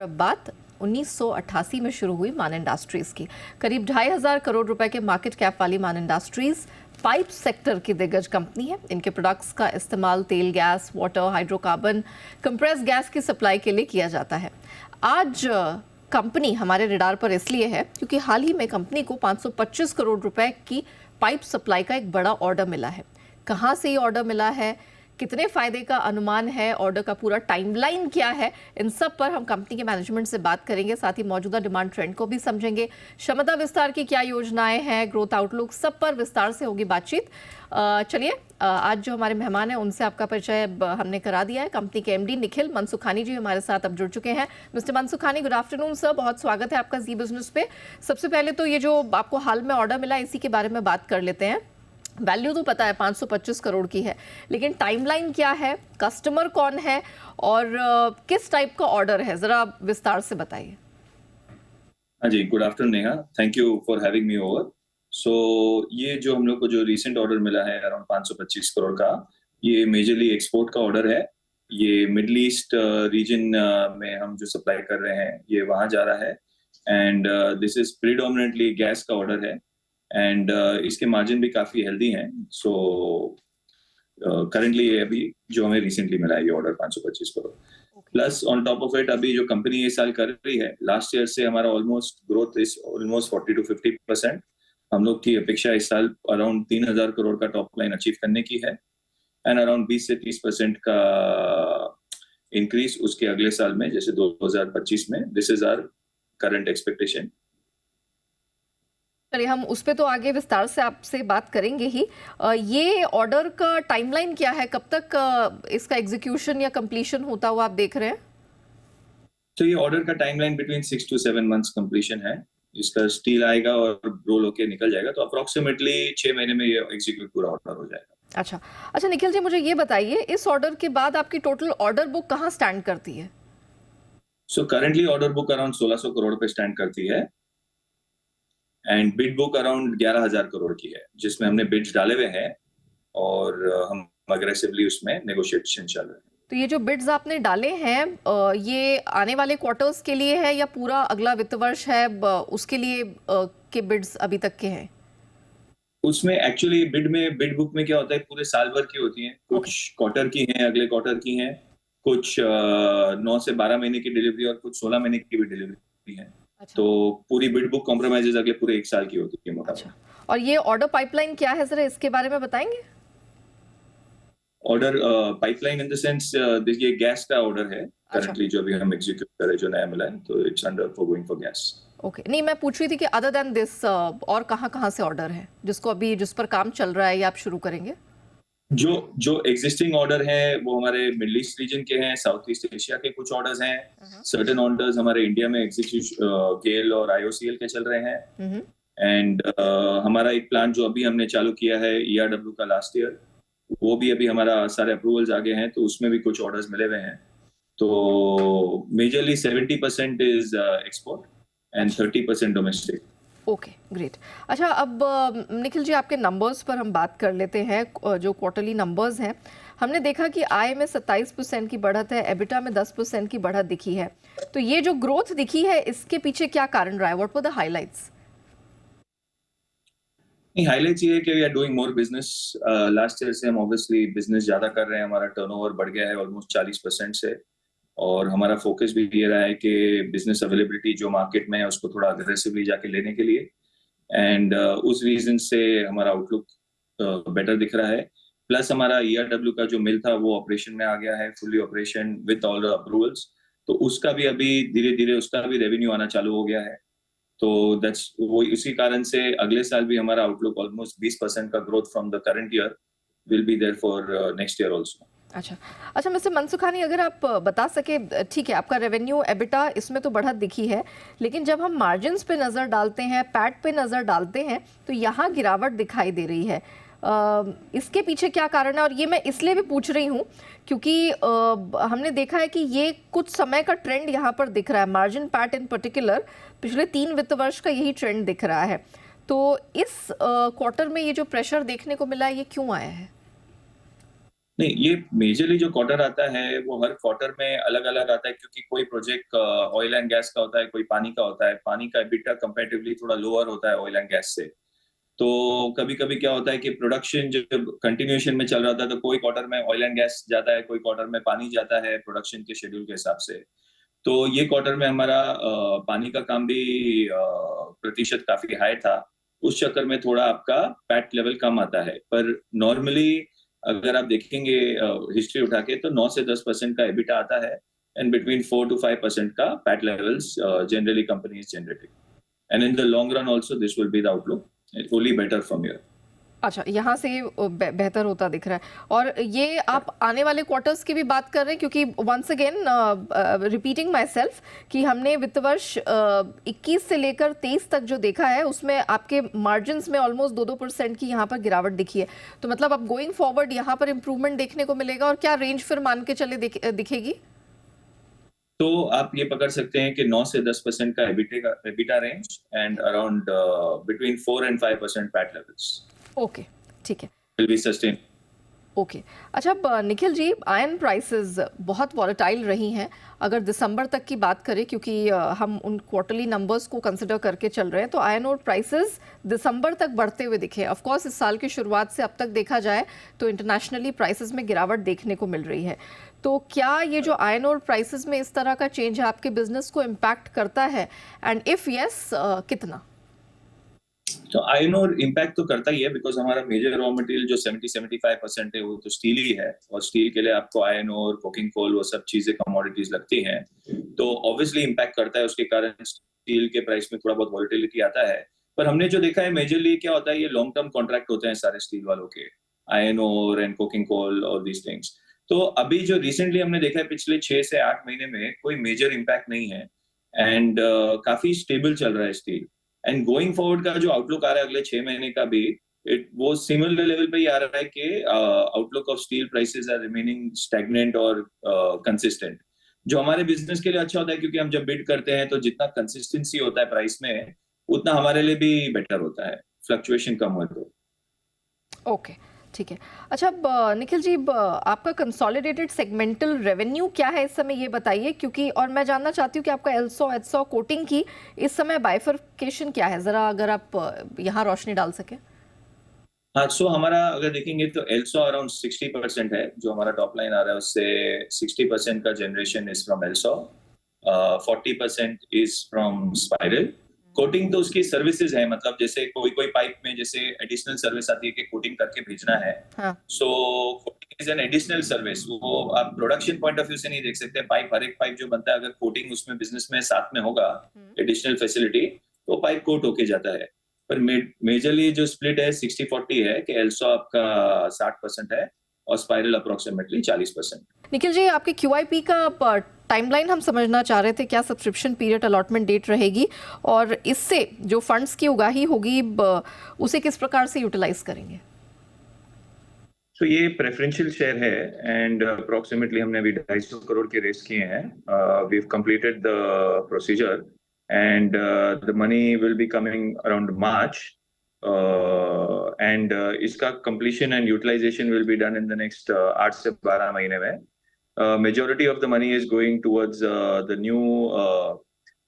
बात 1988 में शुरू हुई मान इंडस्ट्रीज की। करीब 2,500 करोड़ रुपए के मार्केट कैप वाली मान इंडस्ट्रीज पाइप सेक्टर की दिग्गज कंपनी है। इनके प्रोडक्ट्स का इस्तेमाल तेल, gas, water, hydrocarbon, compress gas की सप्लाई के लिए किया जाता है। आज कंपनी हमारे रडार पर इसलिए है क्योंकि हाल ही में कंपनी को 525 करोड़ रुपए की पाइप सप्लाई का एक बड़ा ऑर्डर मिला है। कहाँ से ये ऑर्डर मिला है, कितने फायदे का अनुमान है, ऑर्डर का पूरा टाइमलाइन क्या है, इन सब पर हम कंपनी के मैनेजमेंट से बात करेंगे। साथ ही मौजूदा डिमांड ट्रेंड को भी समझेंगे। क्षमता विस्तार की क्या योजनाएं हैं, ग्रोथ आउटलुक, सब पर विस्तार से होगी बातचीत। चलिए, आज जो हमारे मेहमान हैं उनसे आपका परिचय हमने करा दिया है। कंपनी के एमडी निखिल मनसुखानी जी हमारे साथ अब जुड़ चुके हैं। Mister Mansukhani, good afternoon sir, बहुत स्वागत है आपका जी बिजनेस पे। सबसे पहले तो ये जो आपको हाल में ऑर्डर मिला, इसी के बारे में बात कर लेते हैं। वैल्यू तो पता है 525 करोड़ की है, लेकिन टाइमलाइन क्या है, कस्टमर कौन है और किस टाइप का ऑर्डर है, जरा विस्तार से बताइए। हाँ जी, good afternoon Neha, thank you for having me over. So ये जो हम लोग को जो रिसेंट ऑर्डर मिला है अराउंड 525 करोड़ का, ये मेजरली एक्सपोर्ट का ऑर्डर है। ये मिडल ईस्ट रीजन में हम जो सप्लाई कर रहे हैं ये वहाँ जा रहा है। And this is predominantly gas का ऑर्डर है। एंड इसके मार्जिन भी काफी हेल्दी हैं। सो करंटली ये अभी जो हमें रिसेंटली मिला है ये order 525 crore plus on top of it अभी जो कंपनी ये साल कर रही है, लास्ट ईयर से हमारा almost growth is almost 40 to 50%। हम लोग की अपेक्षा इस साल अराउंड 3,000 करोड़ का टॉप लाइन अचीव करने की है एंड अराउंड 20 से 30% का इंक्रीज उसके अगले साल में, जैसे 2025 में। This is our current expectation. चलिए, हम उस पे तो आगे विस्तार से आपसे बात करेंगे ही। ये ऑर्डर का टाइमलाइन क्या है, कब तक इसका एग्जीक्यूशन या कंप्लीशन होता हुआ आप देख रहे हैं? तो ये ऑर्डर का timeline between 6 to 7 months completion है। इसका स्टील आएगा और रोल होके निकल जाएगा, तो अप्रोक्सीमेटली 6 महीने में ये एग्जीक्यूट पूरा ऑर्डर हो जाएगा। अच्छा निखिल जी, मुझे ये बताइए, इस ऑर्डर के बाद आपकी टोटल ऑर्डर बुक कहाँ स्टैंड करती है? So currently order book around 1,600 crore पे स्टैंड करती है and bid book around 11,000 crore की है, जिसमें हमने बिड्स डाले हुए हैं और हम अग्रेसिवली उसमें नेगोशिएशन चल रहे हैं। तो ये जो बिड्स आपने डाले हैं, ये आने वाले क्वार्टर्स के लिए है या पूरा अगला वित्त वर्ष है, उसके लिए के बिड्स अभी तक के हैं? उसमें एक्चुअली बिड बुक में क्या होता है, पूरे साल भर की होती हैं। कुछ क्वार्टर की हैं, अगले क्वार्टर की हैं, कुछ 9 से 12 महीने की डिलीवरी और कुछ 16 महीने की भी डिलीवरी है। अच्छा। तो पूरी बिड बुक कॉम्प्रोमाइजेज अगले पूरे 1 साल की होती है मोटा। अच्छा, और ये ऑर्डर पाइपलाइन क्या है, जरा इसके बारे में बताएंगे? Order pipeline in the sense, देखिए गैस का ऑर्डर है करंटली जो अभी हम एग्जीक्यूट कर रहे हैं, जो नया मिला है, तो it's under for going for gas. Okay, नहीं मैं पूछ रही थी कि अदर देन दिस और कहाँ से ऑर्डर है जिसको अभी जिस पर काम चल रहा है या आप शुरू करेंगे? जो एग्जिस्टिंग ऑर्डर है वो हमारे मिडिल ईस्ट रीजन के हैं, साउथ ईस्ट एशिया के कुछ ऑर्डर्स हैं। सर्टेन ऑर्डर्स हमारे इंडिया में एग्जीक्यूशन केएल और आईओसीएल के चल रहे हैं। एंड हमारा एक प्लान जो अभी हमने चालू किया है ईआरडब्ल्यू का लास्ट ईयर, वो भी अभी हमारा सारे अप्रूवल्स आगे हैं, तो उसमें भी कुछ ऑर्डर्स मिले हुए हैं। तो majorly 70% is export and 30% domestic. Okay, great. अच्छा, अब निखिल जी, आपके नंबर्स पर हम बात कर लेते हैं। जो क्वार्टरली नंबर्स हैं, हमने देखा कि आय में 27% की बढ़त है, एबिटा में 10% की बढ़त दिखी है। तो ये जो ग्रोथ दिखी है, इसके पीछे क्या कारण रहा है? What were the highlights? नहीं, हाइलाइट्स ये है कि we are doing more business. Last year से हम ऑब्वियसली बिजनेस ज्यादा कर रहे हैं, हमारा टर्नओवर बढ़ गया है ऑलमोस्ट 40% से। और हमारा फोकस भी ये रहा है कि बिजनेस अवेलेबिलिटी जो मार्केट में है उसको थोड़ा अग्रेसिवली जाके लेने के लिए। एंड उस रीजन से हमारा आउटलुक बेटर दिख रहा है। प्लस हमारा ईआरडब्ल्यू का जो मिल था वो ऑपरेशन में आ गया है, fully operation with all the approvals. तो उसका भी अभी धीरे धीरे उसका भी रेवेन्यू आना चालू हो गया है। तो दैट्स वो इसी कारण से अगले साल भी हमारा आउटलुक ऑलमोस्ट 20% का growth from the current year will be there for next year also. अच्छा मिस्टर मनसुखानी, अगर आप बता सके, ठीक है आपका रेवेन्यू, एबिटा, इसमें तो बढ़त दिखी है, लेकिन जब हम मार्जिन्स पे नज़र डालते हैं, पैट पे नज़र डालते हैं, तो यहाँ गिरावट दिखाई दे रही है। इसके पीछे क्या कारण है? और ये मैं इसलिए भी पूछ रही हूँ क्योंकि हमने देखा है कि ये कुछ समय का ट्रेंड यहाँ पर दिख रहा है, मार्जिन पैट इन पर्टिकुलर पिछले 3 वित्त वर्ष का यही ट्रेंड दिख रहा है। तो इस क्वार्टर में ये जो प्रेशर देखने को मिला है, ये क्यों आया है? नहीं, ये मेजरली जो क्वार्टर आता है वो हर क्वार्टर में अलग अलग आता है, क्योंकि कोई प्रोजेक्ट ऑयल एंड गैस का होता है, कोई पानी का होता है। पानी का एबिटा कंपैरेटिवली थोड़ा लोअर होता है ऑयल एंड गैस से। तो कभी कभी क्या होता है कि प्रोडक्शन जब कंटिन्यूएशन में चल रहा था तो कोई क्वार्टर में ऑयल एंड गैस जाता है, कोई क्वार्टर में पानी जाता है प्रोडक्शन के शेड्यूल के हिसाब से। तो ये क्वार्टर में हमारा पानी का काम भी प्रतिशत काफी हाई था। उस चक्कर में थोड़ा आपका पैट लेवल कम आता है, पर नॉर्मली अगर आप देखेंगे हिस्ट्री उठा के तो 9 से 10% का एबिटा आता है, एंड बिटवीन 4 to 5% का PAT levels generally company is generating, and in the long run also this will be the outlook, it only better from here. अच्छा, यहाँ से ये बेहतर होता दिख रहा है। और ये आप आने वाले क्वार्टर्स की भी बात कर रहे हैं, क्योंकि once again repeating myself कि हमने वित्त वर्ष 21 से लेकर 23 तक जो देखा है उसमें आपके मार्जिन्स में ऑलमोस्ट 2-2% की यहाँ पर गिरावट दिखी है। तो मतलब अब गोइंग फॉरवर्ड यहाँ पर इम्प्रूवमेंट देखने को मिलेगा, और क्या रेंज फिर मान के चले दिखेगी? तो आप ये पकड़ सकते हैं कि 9 से 10% का EBITDA range, and around between 4 and 5% PAT levels okay, ठीक है। will be sustained. ओके। अच्छा, अब निखिल जी, आयरन प्राइसेस बहुत वॉलेटाइल रही हैं अगर दिसंबर तक की बात करें, क्योंकि हम उन क्वार्टरली नंबर्स को कंसिडर करके चल रहे हैं, तो आयरन और प्राइसेस दिसंबर तक बढ़ते हुए दिखे। ऑफ कोर्स इस साल की शुरुआत से अब तक देखा जाए तो इंटरनेशनली प्राइसेस में गिरावट देखने को मिल रही है। तो क्या ये जो आयरन और प्राइसेस में इस तरह का चेंज है आपके बिजनेस को इम्पैक्ट करता है, एंड इफ यस कितना? तो आयरन और इम्पैक्ट तो करता ही है, बिकॉज हमारा मेजर रॉ मटेरियल जो 70-75% है वो तो स्टील ही है, और स्टील के लिए आपको आयरन और कोकिंग कोल वो सब चीजें कमोडिटीज लगती हैं। तो ऑब्वियसली इम्पैक्ट करता है, उसके कारण स्टील के प्राइस में थोड़ा बहुत वॉलिटिलिटी आता है। पर हमने जो देखा है मेजरली क्या होता है, ये लॉन्ग टर्म कॉन्ट्रैक्ट होते हैं सारे स्टील वालों के, आयरन और एंड कोकिंग कोल और दीज थिंग्स। तो अभी जो रिसेंटली हमने देखा है पिछले 6 से 8 महीने में कोई मेजर इम्पैक्ट नहीं है, एंड काफी स्टेबल चल रहा है स्टील। एंड गोइंग फॉरवर्ड का जो आउटलुक आ रहा है अगले 6 महीने का भी, वो सिमिलर लेवल पे ही आ रहा है कि outlook of steel prices are remaining stagnant और कंसिस्टेंट, जो हमारे बिजनेस के लिए अच्छा होता है, क्योंकि हम जब बिड करते हैं तो जितना कंसिस्टेंसी होता है प्राइस में उतना हमारे लिए भी बेटर होता है, फ्लक्चुएशन कम हो तो। ओके, ठीक है। अच्छा, अब निखिल जी, आपका कंसोलिडेटेड सेगमेंटल रेवेन्यू क्या है इस समय, ये बताइए, क्योंकि और मैं जानना चाहती हूँ कि आपका एल्सो एचसो कोटिंग की इस समय बाइफरकेशन क्या है, ज़रा अगर आप यहाँ रोशनी डाल सके। हाँ, सो हमारा अगर देखेंगे तो एल्सो अराउंड 60% है, जो हमारा टॉप लाइन आ रहा है उससे 60% का generation is from also, 40% is from spiral. Coating तो उसकी सर्विसेज है, मतलब जैसे कोई कोई पाइप में जैसे एडिशनल सर्विस आती है कि कोटिंग करके भेजना है, हाँ। So coating is an additional service. वो आप प्रोडक्शन पॉइंट ऑफ व्यू से नहीं देख सकते, पाइप हर एक पाइप जो बनता है अगर कोटिंग उसमें बिजनेस में साथ में होगा एडिशनल फैसिलिटी, तो पाइप कोट होके जाता है। पर मेजरली जो स्प्लिट है 60-40 है, कि एल्सो आपका 60% है और स्पाइरल अप्रोक्सीमेटली 40%। निखिल जी, आपके क्यूआईपी का टाइमलाइन हम समझना चाह रहे थे, क्या सब्सक्रिप्शन पीरियड अलॉटमेंट डेट रहेगी, और इससे जो फंड्स की उगाही होगी उसे किस प्रकार से यूटिलाइज करेंगे? तो ये प्रेफरेंशियल शेयर है, एंड अप्रोक्सीमेटली हमने अभी 250 करोड़ के रेस किए हैं। We have completed the procedure, and the money will be coming around March, and इसका completion and utilisation will be done in the next 8 से 12 महीने में। Majority of the money is going towards the new,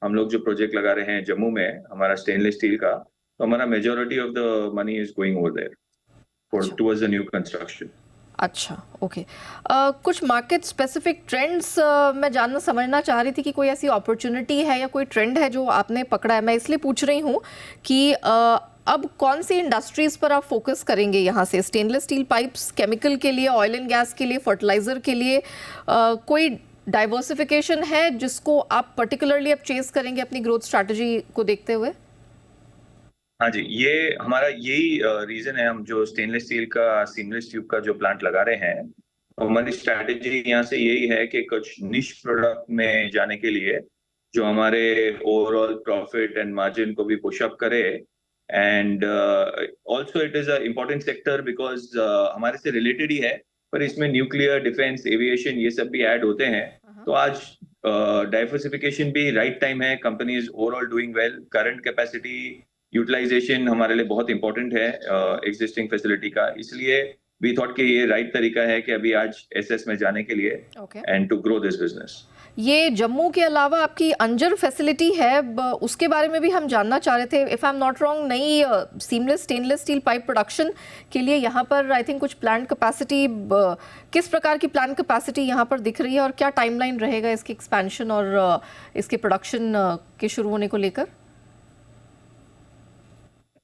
हम लोग जो project लगा रहे हैं जम्मू में हमारा स्टेनलेस स्टील का, तो हमारा majority of the money is going over there for towards the new construction. अच्छा, ओके। कुछ मार्केट स्पेसिफिक ट्रेंड्स मैं जानना समझना चाह रही थी कि कोई ऐसी अपॉर्चुनिटी है या कोई ट्रेंड है जो आपने पकड़ा है। मैं इसलिए पूछ रही हूँ कि अब कौन सी इंडस्ट्रीज पर आप फोकस करेंगे यहाँ से, स्टेनलेस स्टील पाइप्स, केमिकल के लिए, ऑयल एंड गैस के लिए, फर्टिलाइजर के लिए, कोई डाइवर्सिफिकेशन है जिसको आप पर्टिकुलरली अब चेस करेंगे अपनी ग्रोथ स्ट्रैटेजी को देखते हुए? हाँ जी, ये हमारा यही रीजन है, हम जो स्टेनलेस स्टील का सीमलेस ट्यूब का जो प्लांट लगा रहे हैं, तो हमारी स्ट्रैटेजी यहाँ से यही है कि कुछ निश प्रोडक्ट में जाने के लिए जो हमारे ओवरऑल प्रॉफिट एंड मार्जिन को भी पुश अप करे, and also it is a important sector because हमारे से रिलेटेड ही है, पर इसमें न्यूक्लियर, डिफेंस, एविएशन ये सब भी ऐड होते हैं। तो आज डाइवर्सिफिकेशन भी राइट टाइम है, company is overall doing well, current capacity utilisation हमारे लिए बहुत इंपॉर्टेंट है एग्जिस्टिंग फैसिलिटी का, इसलिए वी थॉट कि ये राइट तरीका है कि अभी आज एसएस में जाने के लिए okay. And to grow this business. ये जम्मू के अलावा आपकी अंजर फैसिलिटी है, उसके बारे में भी हम जानना चाह रहे थे। If I am not wrong, नई seamless stainless steel pipe production के लिए यहाँ पर आई थिंक कुछ प्लांट कैपेसिटी, किस प्रकार की प्लांट कैपेसिटी यहाँ पर दिख रही है और क्या टाइमलाइन रहेगा इसकी एक्सपेंशन और इसके प्रोडक्शन के शुरू होने को लेकर?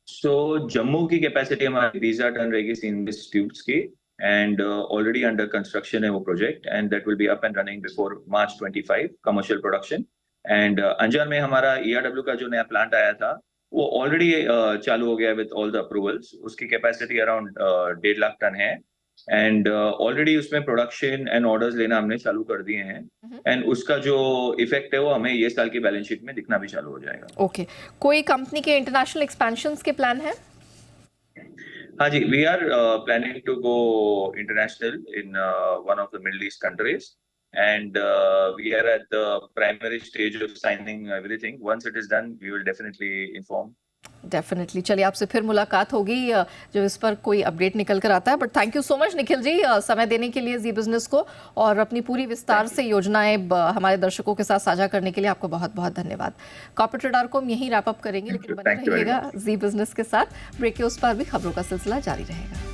सो जम्मू की कैपेसिटी हमारी 20,000 टन रहेगी सीमलेस ट्यूब्स की, एंड ऑलरेडी अंडर कंस्ट्रक्शन है वो project, and that will be up and running before March 25 commercial production. And Anjar में हमारा ERW का जो नया प्लांट आया था वो ऑलरेडी चालू हो गया विद ऑल द अप्रूवल्स। उसकी कैपेसिटी अराउंड 1.5 लाख टन है, एंड ऑलरेडी उसमें प्रोडक्शन एंड ऑर्डर्स लेना हमने चालू कर दिए हैं, एंड उसका जो इफेक्ट है वो हमें ये साल की बैलेंस शीट में दिखना भी चालू हो जाएगा। ओके। कोई कंपनी के इंटरनेशनल एक्सपेंशंस के प्लान है? हाँ जी, we are planning to go international in one of the Middle East countries, and we are at the primary stage of signing everything. Once it is done, we will definitely inform. Definitely. चलिए, आपसे फिर मुलाकात होगी जब इस पर कोई update निकल कर आता है। But thank you so much Nikhil ji, समय देने के लिए जी बिजनेस को, और अपनी पूरी विस्तार से योजनाएं हमारे दर्शकों के साथ साझा करने के लिए आपको बहुत बहुत धन्यवाद। कॉर्पोरेट रडार को हम यहीं रैप अप करेंगे, लेकिन बने रहिएगा जी बिजनेस के साथ। ब्रेक के उस पर भी खबरों का सिलसिला जारी रहेगा।